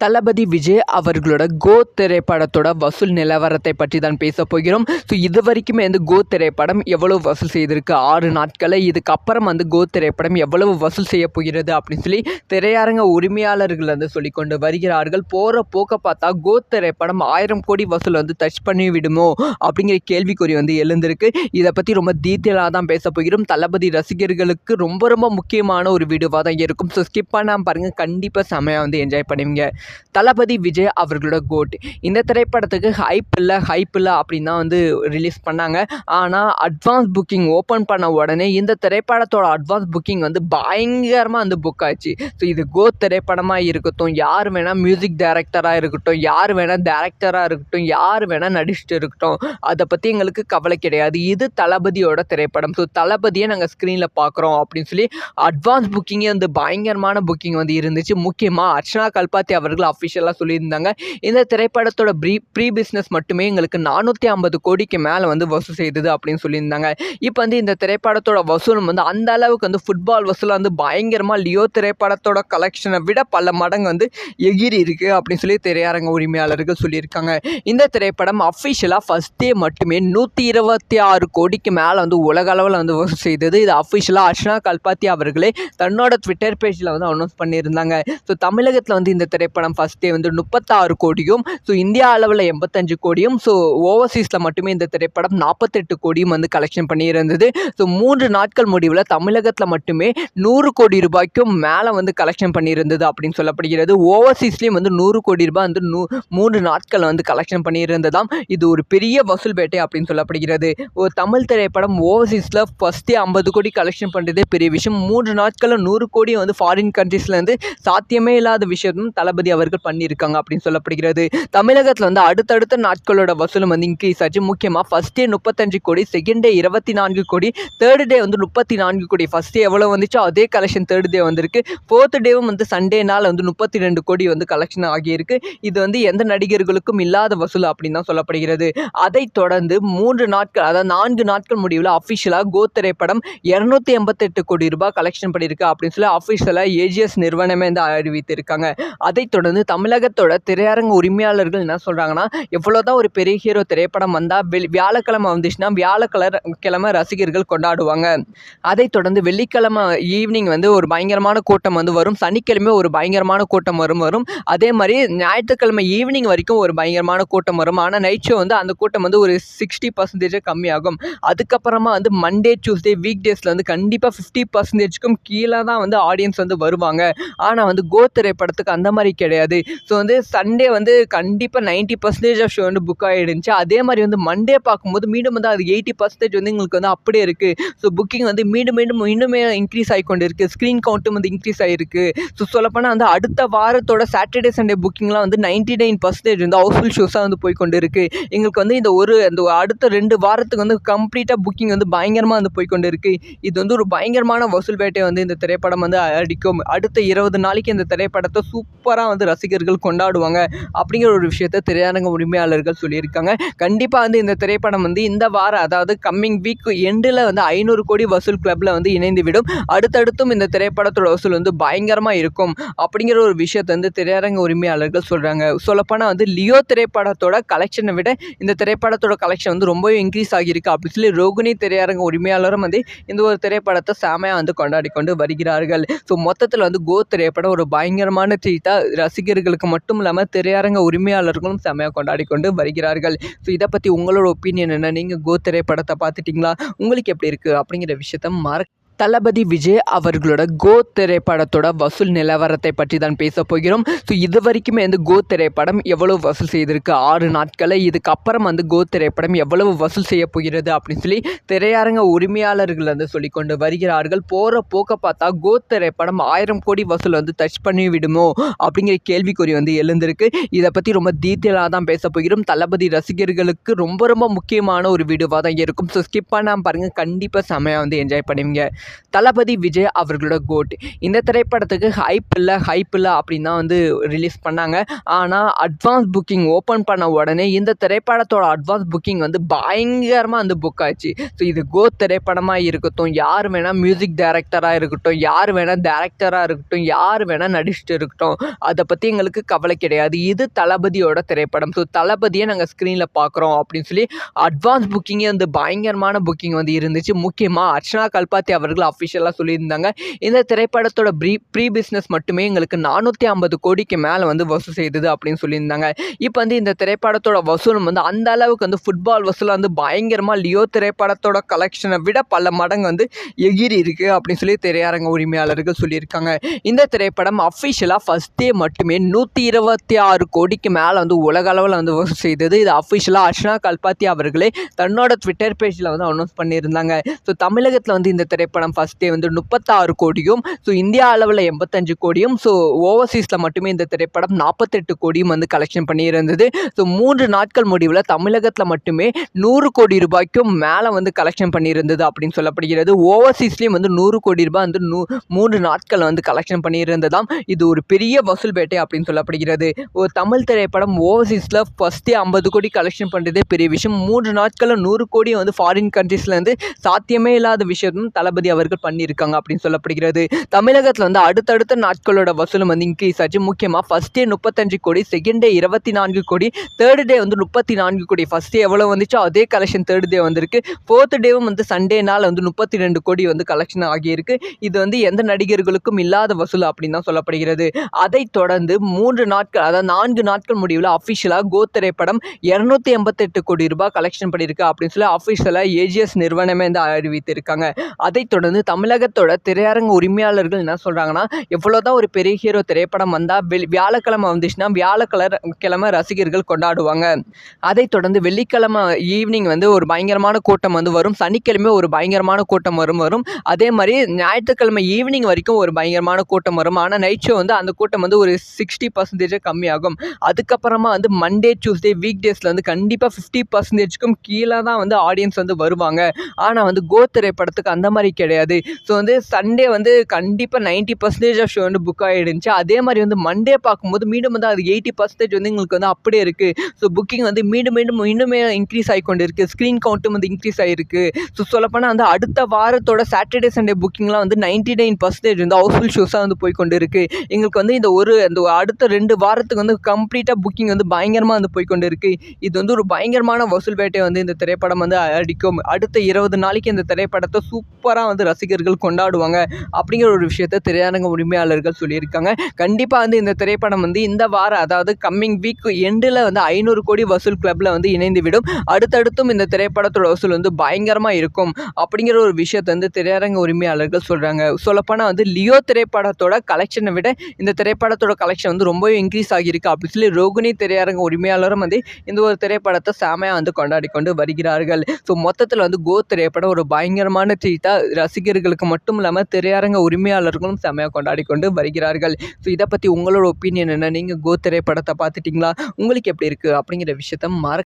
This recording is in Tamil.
தளபதி விஜய் அவர்களோட கோ திரைப்படத்தோட வசூல் நிலவரத்தை பற்றி தான் பேச போகிறோம். ஸோ இது வரைக்குமே கோ திரைப்படம் எவ்வளவு வசூல் செய்திருக்கு 6 நாட்களில், இதுக்கப்புறம் கோ திரைப்படம் எவ்வளவு வசூல் செய்ய போகிறது அப்படின்னு சொல்லி திரையரங்க உரிமையாளர்கள் சொல்லி கொண்டு வருகிறார்கள். போகிற போக்க பார்த்தா கோ திரைப்படம் 1000 கோடி வசூல் டச் பண்ணி விடுமோ அப்படிங்கிற கேள்விக்குறி எழுந்திருக்கு. இதை பற்றி ரொம்ப டீட்டெயிலாக தான் பேச போகிறோம். தளபதி ரசிகர்களுக்கு ரொம்ப ரொம்ப முக்கியமான ஒரு வீடியோவாக தான் இருக்கும். ஸோ ஸ்கிப் பண்ணாமல் பாருங்கள், கண்டிப்பாக செமையாக என்ஜாய் பண்ணுவீங்க. தளபதி விஜய் அவர்களோட கோட் இந்த திரைப்படத்துக்கு ஹைப் இல்லை அப்படின்னு தான் ரிலீஸ் பண்ணாங்க. ஆனால் அட்வான்ஸ் புக்கிங் ஓப்பன் பண்ண உடனே இந்த திரைப்படத்தோட அட்வான்ஸ் புக்கிங் பயங்கரமாக புக் ஆச்சு. ஸோ இது கோட் திரைப்படமாக இருக்கட்டும், யார் வேணால் மியூசிக் டைரக்டராக இருக்கட்டும், யார் வேணால் டேரக்டராக இருக்கட்டும், யார் வேணால் நடிச்சுட்டு இருக்கட்டும், அதை பற்றி எங்களுக்கு கவலை கிடையாது. இது தளபதியோட திரைப்படம். ஸோ தளபதியை நாங்கள் ஸ்க்ரீனில் பார்க்குறோம் அப்படின்னு சொல்லி அட்வான்ஸ் புக்கிங்கே பயங்கரமான புக்கிங் இருந்துச்சு. முக்கியமாக அர்ச்சனா கல்பாத்தி அவர்கள் அஃபிஷியலாக சொல்லியிருந்தாங்க, இந்த திரைப்படத்தோட ப்ரீ பிஸ்னஸ் மட்டுமே எங்களுக்கு 450 கோடிக்கு மேலே வசூல் செய்தது அப்படின்னு சொல்லியிருந்தாங்க. இப்போ இந்த திரைப்படத்தோட வசூலும் அந்த அளவுக்கு ஃபுட்பால் வசூல் பயங்கரமாக லியோ திரைப்படத்தோட கலெக்ஷனை விட பல மடங்கு எகிரி இருக்கு அப்படின்னு சொல்லி திரையரங்க உரிமையாளர்கள் சொல்லியிருக்காங்க. இந்த திரைப்படம் அஃபிஷியலாக ஃபர்ஸ்ட் டே மட்டுமே 126 கோடிக்கு மேலே உலக அளவில் வசூல் செய்தது. இது அஃபிஷியலாக அர்ச்சனா கல்பாத்தி அவர்களே தன்னோட ட்விட்டர் பேஜில் அனௌன்ஸ் பண்ணியிருந்தாங்க. ஸோ தமிழகத்தில் இந்த திரைப்படம் ஃபர்ஸ்ட் டே 36 கோடியும், ஸோ இந்தியா அளவில் 85 கோடியும், ஸோ ஓவர்சீஸில் மட்டுமே இந்த திரைப்படம் 48 கோடியும் கலெக்ஷன் பண்ணியிருந்தது. ஸோ 3 நாட்கள் முடிவில் தமிழகத்தில் மட்டுமே 100 கோடி ரூபாய்க்கும் மேலே கலெக்ஷன் பண்ணியிருந்தது அப்படின்னு சொல்லப்படுகிறது. ஓவர்சீஸ்லேயும் 100 கோடி ரூபாய் 3 நாட்கள் கலெக்ஷன் பண்ணியிருந்ததாம். இது ஒரு பெரிய வசூல் பேட்டை அப்படின்னு சொல்லப்படுகிறது. ஒரு தமிழ் திரைப்படம் ஓவர்சீஸில் ஃபர்ஸ்டே 50 கோடி கலெக்ஷன் பண்ணுறதே பெரிய விஷயம். 3 நாட்களில் 100 கோடி ஃபாரின் கண்ட்ரீஸ்லேருந்து சாத்தியமே இல்லாத விஷயமும் தளபதி அவர்கள் பண்ணியிருக்காங்க அப்படின்னு சொல்லப்படுகிறது. தமிழகத்தில் அடுத்தடுத்த நாட்களோட வசூலும் இன்க்ரீஸ் ஆச்சு. முக்கியமாக ஃபர்ஸ்ட் டே 35 கோடி, செகண்ட் டே 24 கோடி, தேர்ட் டே 34 கோடி. ஃபர்ஸ்ட் டே எவ்வளோ வந்துச்சோ அதே கலெக்ஷன் தேர்ட் டே வந்திருக்கு. ஃபோர்த் டேவும் சண்டேனால் 32 கோடி கலெக்ஷன் ஆகியிருக்கு. இது எந்த நடிகர்களுக்கும் இல்லாத வசூல் அப்படின்னு தான் சொல்லப்படுகிறது. அதைத் தொடர்ந்து 3 நாட்கள், அதாவது 4 நாட்கள் முடிவில் அஃபிஷியலாக கோ திரைப்படம் 288 கோடி ரூபாய் கலெக்ஷன் பண்ணியிருக்கு அப்படின்னு சொல்லி அஃபிஷியலாக ஏஜிஎஸ் நிறுவனமே அறிவித்திருக்காங்க. அதைத் தொடர்ந்து தமிழகத்தோட திரையரங்க உரிமையாளர்கள் என்ன சொல்கிறாங்கன்னா, எவ்வளோதான் ஒரு பெரிய ஹீரோ திரைப்படம் வந்தால் வியாழக்கிழமை வந்துச்சுன்னா வியாழக்கிழமை ரசிகர்கள் கொண்டாடுவாங்க. அதைத் தொடர்ந்து வெள்ளிக்கிழமை ஈவினிங் ஒரு பயங்கரமான கூட்டம் வரும், சனிக்கிழமை ஒரு பயங்கரமான கூட்டம் வரும், அதே மாதிரி ஞாயிற்றுக்கிழமை ஈவினிங் வரைக்கும் ஒரு பயங்கரமான கூட்டம் வரும். ஆனால் நைட் ஷோ அந்த கூட்டம் ஒரு 60% கம்மியாகும். அதுக்கப்புறமா மண்டே டியூஸ்டே வீக் டேஸில் கண்டிப்பாக 50%க்கும் கீழே தான் ஆடியன்ஸ் வருவாங்க. ஆனால் கோ திரைப்படத்துக்கு அந்த மாதிரி கிடையாது. ஸோ சண்டே கண்டிப்பாக 90% ஆஃப் ஷோ புக் ஆகிடுச்சு. அதே மாதிரி மண்டே பார்க்கும்போது மீண்டும் அது 80% எங்களுக்கு அப்படியே இருக்குது. ஸோ புக்கிங் மீண்டும் இன்னுமே இன்க்ரீஸ் ஆகி கொண்டு இருக்குது. ஸ்க்ரீன் கவுண்ட்டும் இன்க்ரீஸ் ஆகிருக்கு. ஸோ சொல்லப்போனால் அடுத்த வாரத்தோட சாட்டர்டே சண்டே புக்கிங்லாம் 99% ஹவுஸ்ஃபுல் ஷோஸாக போய் கொண்டு இருக்குது. எங்களுக்கு இந்த அடுத்த 2 வாரத்துக்கு கம்ப்ளீட்டாக புக்கிங் பயங்கரமாக போய் கொண்டு இருக்குது. இது ஒரு பயங்கரமான வசூல் வேட்டை இந்த திரைப்படம் அடிக்கும். அடுத்த 20 நாளைக்கு இந்த திரைப்படத்தை சூப்பராக ரசிகர்கள் கொண்டாடுவாங்க அப்படிங்கிற ஒரு விஷயத்தை திரையரங்க உரிமையாளர்கள் சொல்லியிருக்காங்க. கண்டிப்பாக இந்த திரைப்படம் இந்த வாரம், அதாவது கம்மிங் வீக் எண்டில் 500 கோடி வசூல் கிளப்பில் இணைந்து விடும். அடுத்தடுத்தும் இந்த திரைப்படத்தோட வசூல் பயங்கரமாக இருக்கும் அப்படிங்கிற ஒரு விஷயத்தை திரையரங்க உரிமையாளர்கள் சொல்கிறாங்க. சொல்லப்போனால் லியோ திரைப்படத்தோட கலெக்ஷனை விட இந்த திரைப்படத்தோட கலெக்ஷன் ரொம்பவே இன்க்ரீஸ் ஆகியிருக்கு அப்படின்னு சொல்லி ரோகிணி திரையரங்க உரிமையாளரும் இந்த ஒரு திரைப்படத்தை செமையாக கொண்டாடி கொண்டு வருகிறார்கள். ஸோ மொத்தத்தில் கோ திரைப்படம் ஒரு பயங்கரமான ட்ரீட்டாக ரசிகர்களுக்கு மட்டும் இல்லாமல் திரையரங்க உரிமையாளர்களும் செமையாக கொண்டாடி கொண்டு வருகிறார்கள். ஸோ இதை பற்றி உங்களோட ஒப்பீனியன் என்ன? நீங்கள் கோ திரைப்படத்தை பார்த்துட்டிங்களா? உங்களுக்கு எப்படி இருக்குது அப்படிங்கிற விஷயத்த தளபதி விஜய் அவர்களோட கோ திரைப்படத்தோட வசூல் நிலவரத்தை பற்றி தான் பேச போகிறோம். ஸோ இது வரைக்குமே கோ திரைப்படம் எவ்வளவு வசூல் செய்திருக்கு 6 நாட்களில், இதுக்கப்புறம் கோ திரைப்படம் எவ்வளவு வசூல் செய்ய போகிறது அப்படின்னு சொல்லி திரையரங்க உரிமையாளர்கள் சொல்லி கொண்டு வருகிறார்கள். போகிற போக்க பார்த்தா கோ திரைப்படம் 1000 கோடி வசூல் டச் பண்ணி விடுமோ அப்படிங்கிற கேள்விக்குறி எழுந்திருக்கு. இதை பற்றி ரொம்ப டீட்டெயிலாக தான் பேச போகிறோம். தளபதி ரசிகர்களுக்கு ரொம்ப ரொம்ப முக்கியமான ஒரு வீடியோவாக தான் இருக்கும். ஸோ ஸ்கிப் பண்ணாமல் பாருங்கள், கண்டிப்பாக செமையாக என்ஜாய் பண்ணுவீங்க. தளபதி விஜய் அவர்களோட கோட். இந்த திரைப்படத்துக்கு ஹைப் இல்லை அப்படின்னு தான் வந்து ரிலீஸ் பண்ணாங்க. ஆனால் அட்வான்ஸ் புக்கிங் ஓப்பன் பண்ண உடனே இந்த திரைப்படத்தோட அட்வான்ஸ் புக்கிங் வந்து பயங்கரமாக வந்து புக் ஆச்சு. ஸோ இது கோட் திரைப்படமாக இருக்கட்டும், யார் வேணால் மியூசிக் டைரக்டராக இருக்கட்டும், யார் வேணால் டேரக்டராக இருக்கட்டும், யார் வேணால் நடிச்சுட்டு இருக்கட்டும், அதை பற்றி எங்களுக்கு கவலை கிடையாது. இது தளபதியோட திரைப்படம். ஸோ தளபதியை நாங்கள் ஸ்க்ரீனில் பார்க்குறோம் அப்படின்னு சொல்லி அட்வான்ஸ் புக்கிங்கே வந்து பயங்கரமான புக்கிங் வந்து இருந்துச்சு. முக்கியமாக அர்ச்சனா கல்பாத்தி அவர்கள் அஃபிஷியலாக சொல்லியிருந்தாங்க, இந்த திரைப்படத்தோட ப்ரீ பிஸ்னஸ் மட்டுமே எங்களுக்கு 450 கோடிக்கு மேலே வந்து வசூல் செய்தது அப்படின்னு சொல்லியிருந்தாங்க. இப்போ வந்து இந்த திரைப்படத்தோட வசூலும் வந்து அந்த அளவுக்கு வந்து ஃபுட்பால் வசூல் வந்து பயங்கரமாக லியோ திரைப்படத்தோட கலெக்ஷனை விட பல மடங்கு வந்து எகிரி இருக்கு அப்படின்னு சொல்லி திரையரங்க உரிமையாளர்கள் சொல்லியிருக்காங்க. இந்த திரைப்படம் அஃபிஷியலாக ஃபர்ஸ்ட் டே மட்டுமே 126 கோடிக்கு மேலே வந்து உலக அளவில் வந்து வசூல் செய்தது. இது அஃபிஷியலாக அர்ச்சனா கல்பாத்தி அவர்களே தன்னோட ட்விட்டர் பேஜில் வந்து அனௌன்ஸ் பண்ணியிருந்தாங்க. ஸோ தமிழகத்தில் வந்து இந்த திரைப்படம் ஃபர்ஸ்ட் டே வந்து 36 கோடியும், ஸோ இந்தியா அளவில் 85 கோடியும், ஸோ ஓவர்சீஸில் மட்டுமே இந்த திரைப்படம் 48 கோடியும் வந்து கலெக்ஷன் பண்ணியிருந்தது. ஸோ 3 நாட்கள் முடிவில் தமிழகத்தில் மட்டுமே 100 கோடி ரூபாய்க்கும் மேலே வந்து கலெக்ஷன் பண்ணியிருந்தது அப்படின்னு சொல்லப்படுகிறது. ஓவர்சீஸ்லேயும் வந்து 100 கோடி ரூபாய் வந்து 3 நாட்கள் வந்து கலெக்ஷன் பண்ணியிருந்ததாம். இது ஒரு பெரிய வசூல் பேட்டை அப்படின்னு சொல்லப்படுகிறது. ஒரு தமிழ் திரைப்படம் ஓவர்சீஸில் ஃபஸ்ட்டே 50 கோடி கலெக்ஷன் பண்ணுறதே பெரிய விஷயம். 3 நாட்களில் 100 கோடி வந்து ஃபாரின் கண்ட்ரீஸ்லேருந்து சாத்தியமே இல்லாத விஷயமும் தளபதி அவர்கள் பண்ணியிருக்காங்க அப்படின்னு சொல்லப்படுகிறது. தமிழகத்தில் வந்து அடுத்தடுத்த நாட்களோட வசூலும் வந்து இன்க்ரீஸ் ஆச்சு. முக்கியமாக ஃபஸ்ட் டே 35 கோடி, செகண்ட் டே 24 கோடி, தேர்ட் டே வந்து 34 கோடி. ஃபஸ்ட் டே எவ்வளோ வந்துச்சோ அதே கலெக்ஷன் தேர்ட் டே வந்திருக்கு. ஃபோர்த் டேவும் வந்து சண்டேனால் வந்து 32 கோடி வந்து கலெக்ஷன் ஆகியிருக்கு. இது வந்து எந்த நடிகர்களுக்கும் இல்லாத வசூல் அப்படின்னு தான் சொல்லப்படுகிறது. அதைத் தொடர்ந்து 3 நாட்கள், அதாவது 4 நாட்கள் முடிவில் அஃபிஷியலாக கோட் திரைப்படம் 288 கோடி ரூபாய் கலெக்ஷன் பண்ணியிருக்கு அப்படின்னு சொல்லி அஃபிஷியலாக ஏஜிஎஸ் நிறுவனமே வந்து அறிவித்திருக்காங்க. அதைத் தொடர்ந்து தமிழகத்தோட திரையரங்க உரிமையாளர்கள் என்ன சொல்கிறாங்கன்னா, எவ்வளோதான் ஒரு பெரிய ஹீரோ திரைப்படம் வந்தால் வியாழக்கிழமை வந்துச்சுன்னா வியாழக்கிழமை ரசிகர்கள் கொண்டாடுவாங்க. அதைத் தொடர்ந்து வெள்ளிக்கிழமை ஈவினிங் வந்து ஒரு பயங்கரமான கூட்டம் வந்து வரும், சனிக்கிழமை ஒரு பயங்கரமான கூட்டம் வரும், அதே மாதிரி ஞாயிற்றுக்கிழமை ஈவினிங் வரைக்கும் ஒரு பயங்கரமான கூட்டம் வரும். ஆனால் நைட் ஷோ வந்து அந்த கூட்டம் வந்து ஒரு 60% கம்மியாகும். அதுக்கப்புறமா வந்து மண்டே டியூஸ்டே வீக் டேஸில் வந்து கண்டிப்பாக 50%க்கும் கீழே தான் வந்து ஆடியன்ஸ் வந்து வருவாங்க. ஆனால் வந்து கோட் திரைப்படத்துக்கு அந்த மாதிரி கிடையாது. ஸோ வந்து சண்டே வந்து கண்டிப்பாக 90% ஆஃப் ஷோ வந்து புக் ஆகிடுச்சு. அதே மாதிரி வந்து மண்டே பார்க்கும்போது மீண்டும் வந்து அது 80% வந்து எங்களுக்கு வந்து அப்படியே இருக்குது. ஸோ புக்கிங் வந்து மீண்டும் இன்னுமே இன்க்ரீஸ் ஆகி கொண்டு இருக்குது. ஸ்க்ரீன் கவுண்ட்டும் வந்து இன்க்ரீஸ் ஆகிருக்கு. ஸோ சொல்லப்போனால் வந்து அடுத்த வாரத்தோட சாட்டர்டே சண்டே புக்கிங்லாம் வந்து 99% வந்து ஹவுஸ்ஃபுல் ஷோஸாக வந்து போய் கொண்டு இருக்குது. எங்களுக்கு வந்து இந்த அடுத்த 2 வாரத்துக்கு வந்து கம்ப்ளீட்டாக புக்கிங் வந்து பயங்கரமாக வந்து போய் கொண்டு இருக்குது. இது வந்து ஒரு பயங்கரமான வசூல் பேட்டை வந்து இந்த திரைப்படம் வந்து அடிக்கும். அடுத்த 20 நாளைக்கு இந்த திரைப்படத்தை சூப்பராக வந்து ரசிகர்கள் கொண்டாடுவாங்க அப்படிங்கிற ஒரு விஷயத்தை திரையரங்க உரிமையாளர்கள் சொல்லியிருக்காங்க. கண்டிப்பாக வந்து இந்த திரைப்படம் வந்து இந்த வாரம், அதாவது கம்மிங் வீக் எண்டில் வந்து 500 கோடி வசூல் கிளப்பில் வந்து இணைந்து விடும். அடுத்தடுத்தும் இந்த திரைப்படத்தோட வசூல் வந்து பயங்கரமாக இருக்கும் அப்படிங்கிற ஒரு விஷயத்தை வந்து திரையரங்க உரிமையாளர்கள் சொல்கிறாங்க. சொல்லப்போனால் வந்து லியோ திரைப்படத்தோட கலெக்ஷனை விட இந்த திரைப்படத்தோட கலெக்ஷன் வந்து ரொம்பவே இன்க்ரீஸ் ஆகியிருக்கு அப்படின்னு சொல்லி ரோகிணி திரையரங்க உரிமையாளரும் வந்து இந்த ஒரு திரைப்படத்தை செமையாக வந்து கொண்டாடி கொண்டு வருகிறார்கள். ஸோ மொத்தத்தில் வந்து கோட் திரைப்படம் ஒரு பயங்கரமான ட்ரீட்டாக ரசிகர்களுக்கு மட்டும் இல்லாமல் திரையரங்க உரிமையாளர்களும் செமையாக கொண்டாடி கொண்டு வருகிறார்கள். ஸோ இதை பற்றி உங்களோட ஒப்பீனியன் என்ன? நீங்கள் கோட் திரைப்படத்தை பார்த்துட்டிங்களா? உங்களுக்கு எப்படி இருக்குது அப்படிங்கிற விஷயத்த